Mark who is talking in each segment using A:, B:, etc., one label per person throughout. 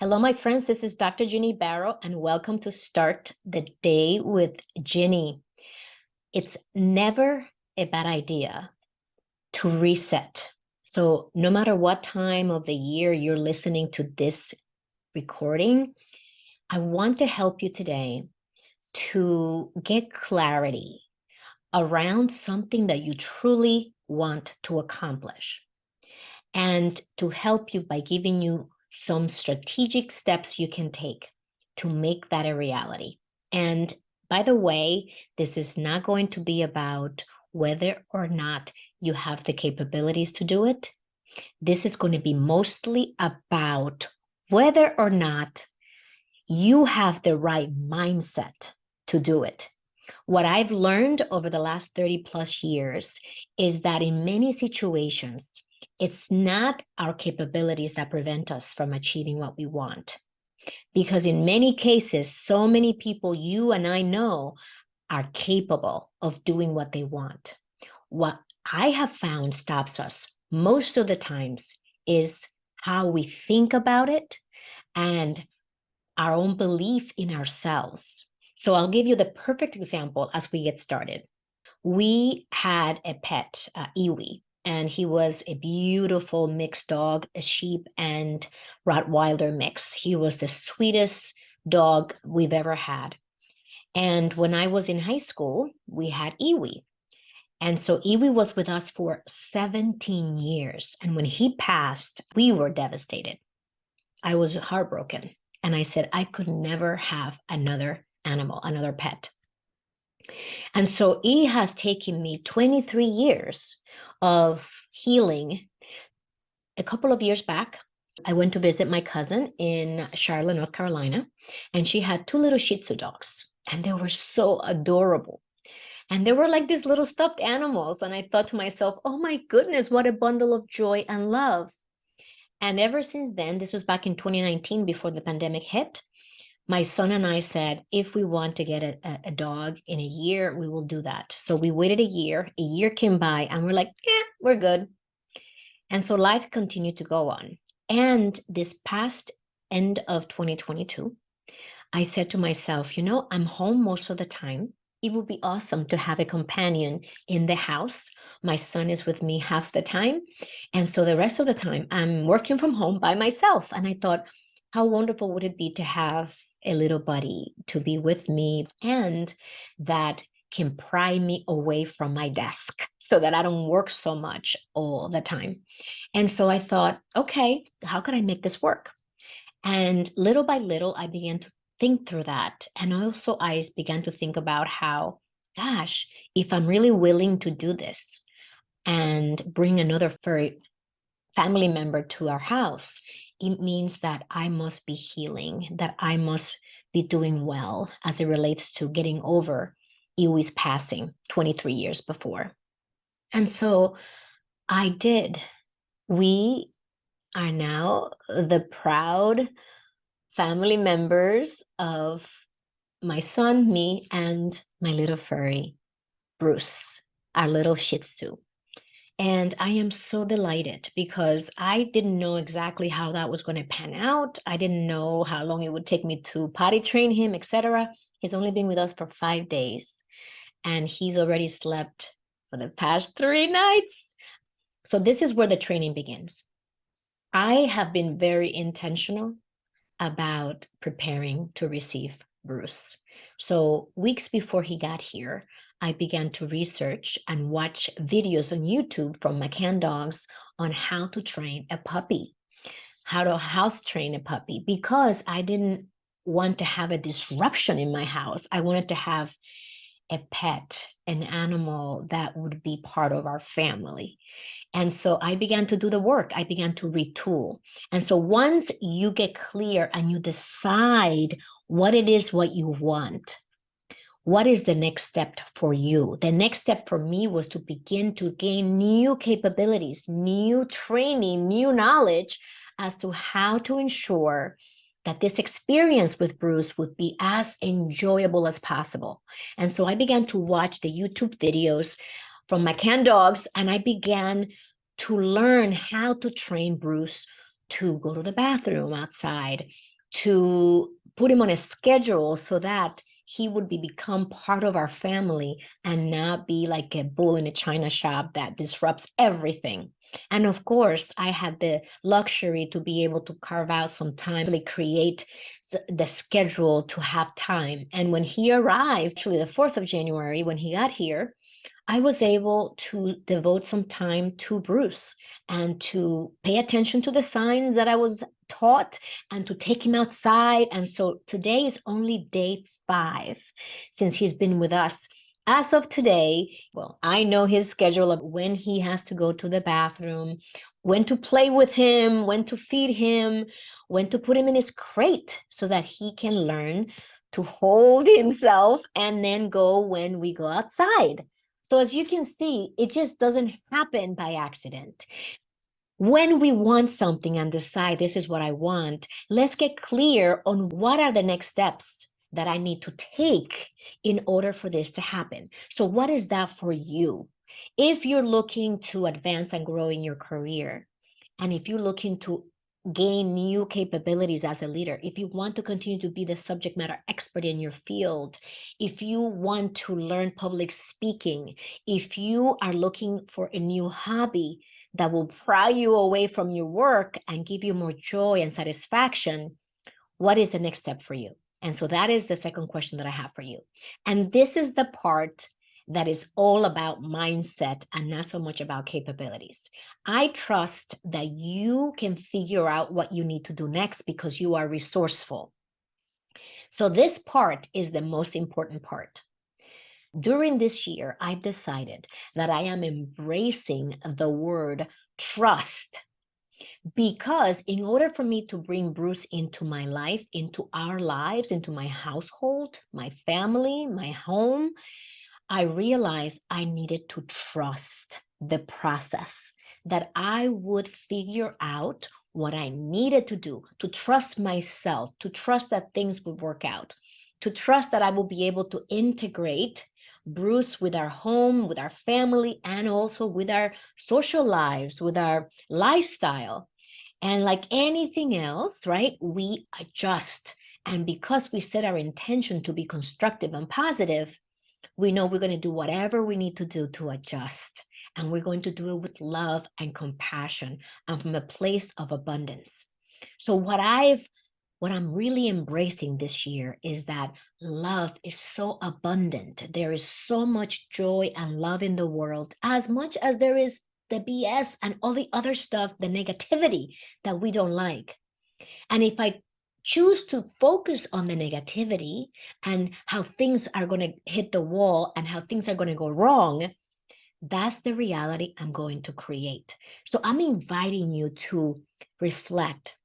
A: Hello, my friends. This is Dr. Ginny Baro, and welcome to Start the Day with Ginny. It's never a bad idea to reset. So, no matter what time of the year you're listening to this recording, I want to help you today to get clarity around something that you truly want to accomplish, and to help you by giving you some strategic steps you can take to make that a reality. And by the way, this is not going to be about whether or not you have the capabilities to do it. This is going to be mostly about whether or not you have the right mindset to do it. What I've learned over the last 30 plus years is that in many situations, it's not our capabilities that prevent us from achieving what we want. Because in many cases, so many people you and I know are capable of doing what they want. What I have found stops us most of the times is how we think about it and our own belief in ourselves. So I'll give you the perfect example as we get started. We had a pet, Iwi, and he was a beautiful mixed dog, a sheep and Rottweiler mix. He was the sweetest dog we've ever had. And when I was in high school, we had Iwi. And so Iwi was with us for 17 years. And when he passed, we were devastated. I was heartbroken. And I said, I could never have another animal, another pet. And so it has taken me 23 years of healing. A couple of years back, I went to visit my cousin in Charlotte, North Carolina, and she had two little Shih Tzu dogs, and they were so adorable. And they were like these little stuffed animals. And I thought to myself, oh my goodness, what a bundle of joy and love. And ever since then, this was back in 2019 before the pandemic hit, my son and I said, if we want to get a dog in a year, we will do that. So we waited a year came by, and we're like, yeah, we're good. And so life continued to go on. And this past end of 2022, I said to myself, I'm home most of the time. It would be awesome to have a companion in the house. My son is with me half the time. And so the rest of the time, I'm working from home by myself. And I thought, how wonderful would it be to have a little buddy to be with me and that can pry me away from my desk so that I don't work so much all the time. And so I thought, okay, how can I make this work? And little by little, I began to think through that. And also, I began to think about how, gosh, if I'm really willing to do this and bring another furry family member to our house, it means that I must be healing, that I must be doing well as it relates to getting over Iwi's passing 23 years before. And so I did. We are now the proud family members of my son, me, and my little furry, Bruce, our little Shih Tzu. And I am so delighted because I didn't know exactly how that was going to pan out. I didn't know how long it would take me to potty train him, etc. He's only been with us for 5 days, and he's already slept for the past 3 nights. So this is where the training begins. I have been very intentional about preparing to receive Bruce. So weeks before he got here, I began to research and watch videos on YouTube from McCann Dogs on how to train a puppy, how to house train a puppy, because I didn't want to have a disruption in my house. I wanted to have a pet, an animal that would be part of our family. And so I began to do the work. I began to retool. And so once you get clear and you decide what it is what you want, what is the next step for you? The next step for me was to begin to gain new capabilities, new training, new knowledge as to how to ensure that this experience with Bruce would be as enjoyable as possible. And so I began to watch the YouTube videos from McCann Dogs, and I began to learn how to train Bruce to go to the bathroom outside, to put him on a schedule so that he would become part of our family and not be like a bull in a china shop that disrupts everything. And of course, I had the luxury to be able to carve out some time to create the schedule to have time. And when he arrived, actually the 4th of January, when he got here, I was able to devote some time to Bruce and to pay attention to the signs that I was taught and to take him outside. And so today is only day 5 since he's been with us. As of today, well, I know his schedule of when he has to go to the bathroom, when to play with him, when to feed him, when to put him in his crate so that he can learn to hold himself and then go when we go outside. So as you can see, it just doesn't happen by accident. When we want something and decide this is what I want, let's get clear on what are the next steps that I need to take in order for this to happen. So what is that for you? If you're looking to advance and grow in your career, and if you're looking to gain new capabilities as a leader, if you want to continue to be the subject matter expert in your field, if you want to learn public speaking, if you are looking for a new hobby that will pry you away from your work and give you more joy and satisfaction, what is the next step for you? And so that is the second question that I have for you. And this is the part that is all about mindset and not so much about capabilities. I trust that you can figure out what you need to do next because you are resourceful. So this part is the most important part. During this year, I've decided that I am embracing the word trust, because in order for me to bring Bruce into my life, into our lives, into my household, my family, my home, I realized I needed to trust the process, that I would figure out what I needed to do, to trust myself, to trust that things would work out, to trust that I will be able to integrate Bruce with our home, with our family, and also with our social lives, with our lifestyle. And like anything else, right, we adjust. And because we set our intention to be constructive and positive, we know we're going to do whatever we need to do to adjust. And we're going to do it with love and compassion and from a place of abundance. So what I'm really embracing this year is that love is so abundant. There is so much joy and love in the world, as much as there is the BS and all the other stuff, the negativity that we don't like. And if I choose to focus on the negativity and how things are going to hit the wall and how things are going to go wrong, that's the reality I'm going to create. So I'm inviting you to reflect.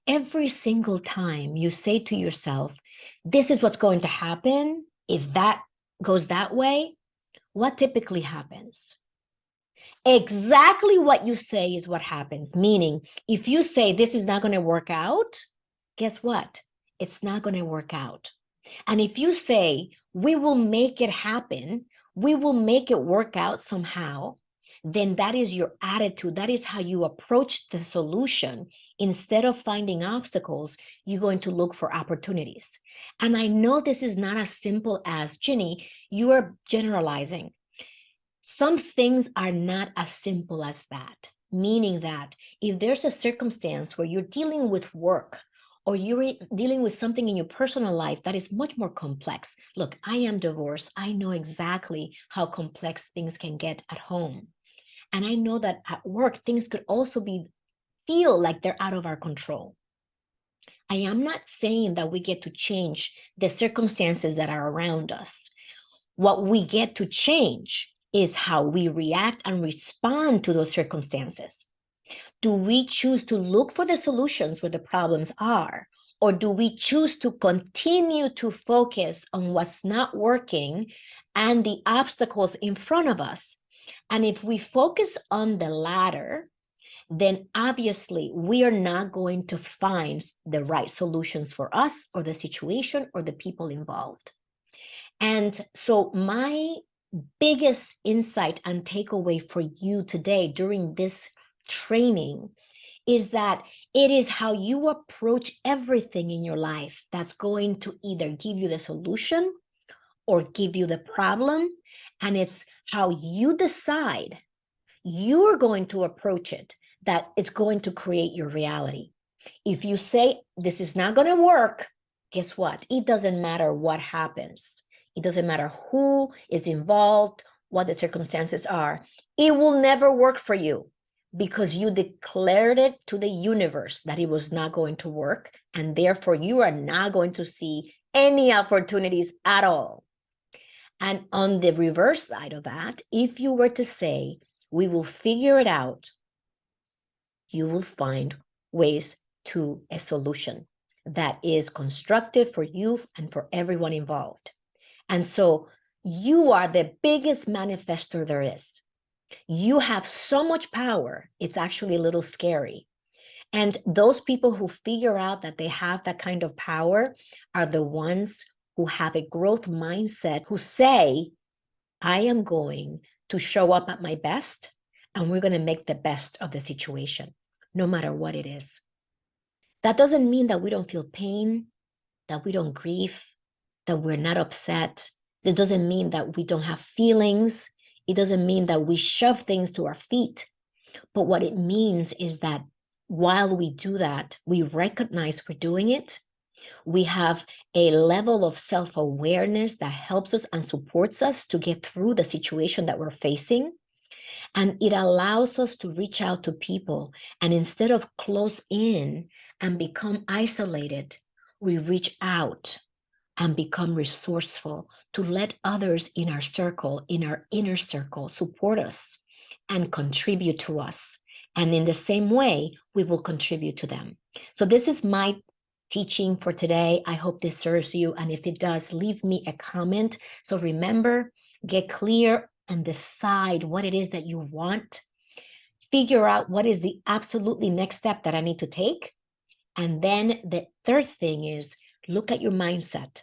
A: Every single time you say to yourself, this is what's going to happen if that goes that way, what typically happens? Exactly what you say is what happens. Meaning, if you say this is not going to work out, guess what? It's not going to work out. And if you say we will make it happen, we will make it work out somehow, then that is your attitude. That is how you approach the solution. Instead of finding obstacles, you're going to look for opportunities. And I know this is not as simple as, Ginny, you are generalizing. Some things are not as simple as that, meaning that if there's a circumstance where you're dealing with work or you're dealing with something in your personal life that is much more complex. Look, I am divorced. I know exactly how complex things can get at home. And I know that at work, things could also feel like they're out of our control. I am not saying that we get to change the circumstances that are around us. What we get to change is how we react and respond to those circumstances. Do we choose to look for the solutions where the problems are? Or do we choose to continue to focus on what's not working and the obstacles in front of us? And if we focus on the latter, then obviously we are not going to find the right solutions for us or the situation or the people involved. And so my biggest insight and takeaway for you today during this training is that it is how you approach everything in your life that's going to either give you the solution or give you the problem. And it's how you decide you're going to approach it that it's going to create your reality. If you say, this is not going to work, guess what? It doesn't matter what happens. It doesn't matter who is involved, what the circumstances are. It will never work for you because you declared it to the universe that it was not going to work. And therefore, you are not going to see any opportunities at all. And on the reverse side of that, if you were to say, we will figure it out, you will find ways to a solution that is constructive for you and for everyone involved. And so you are the biggest manifestor there is. You have so much power, it's actually a little scary. And those people who figure out that they have that kind of power are the ones who have a growth mindset, who say, I am going to show up at my best, and we're going to make the best of the situation, no matter what it is. That doesn't mean that we don't feel pain, that we don't grieve, that we're not upset. It doesn't mean that we don't have feelings. It doesn't mean that we shove things to our feet. But what it means is that while we do that, we recognize we're doing it. We have a level of self-awareness that helps us and supports us to get through the situation that we're facing. And it allows us to reach out to people. And instead of close in and become isolated, we reach out and become resourceful to let others in our circle, in our inner circle, support us and contribute to us. And in the same way, we will contribute to them. So this is my teaching for today. I hope this serves you. And if it does, leave me a comment. So remember, get clear and decide what it is that you want. Figure out what is the absolutely next step that I need to take. And then the third thing is look at your mindset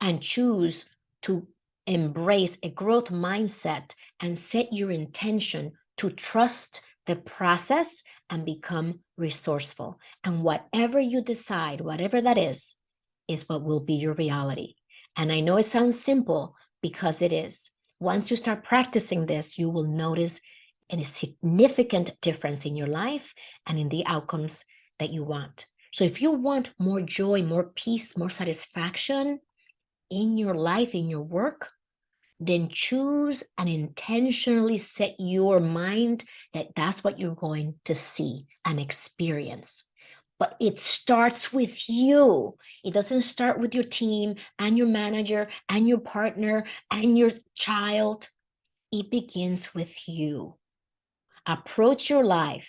A: and choose to embrace a growth mindset and set your intention to trust the process and become resourceful. And whatever you decide, whatever that is what will be your reality. And I know it sounds simple because it is. Once you start practicing this, you will notice a significant difference in your life and in the outcomes that you want. So if you want more joy, more peace, more satisfaction in your life, in your work, then choose and intentionally set your mind that that's what you're going to see and experience. But it starts with you. It doesn't start with your team and your manager and your partner and your child. It begins with you. Approach your life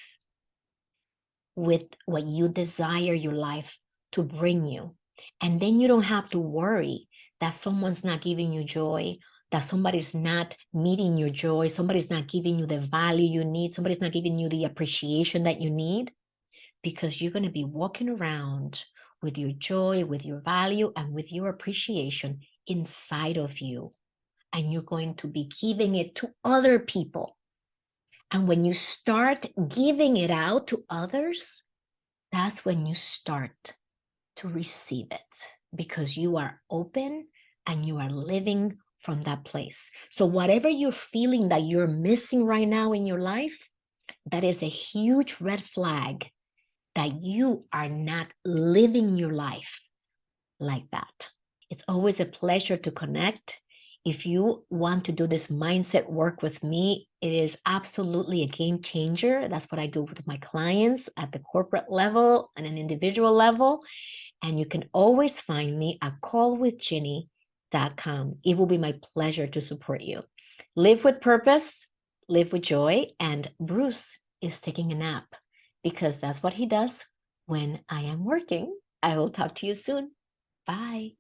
A: with what you desire your life to bring you. And then you don't have to worry that someone's not giving you joy, that somebody's not meeting your joy, somebody's not giving you the value you need, somebody's not giving you the appreciation that you need, because you're going to be walking around with your joy, with your value, and with your appreciation inside of you. And you're going to be giving it to other people. And when you start giving it out to others, that's when you start to receive it, because you are open and you are living from that place. So whatever you're feeling that you're missing right now in your life, that is a huge red flag that you are not living your life like that. It's always a pleasure to connect. If you want to do this mindset work with me, it is absolutely a game changer. That's what I do with my clients at the corporate level and an individual level. And you can always find me at callwithginny.com. It will be my pleasure to support you. Live with purpose, live with joy, and Bruce is taking a nap because that's what he does when I am working. I will talk to you soon. Bye.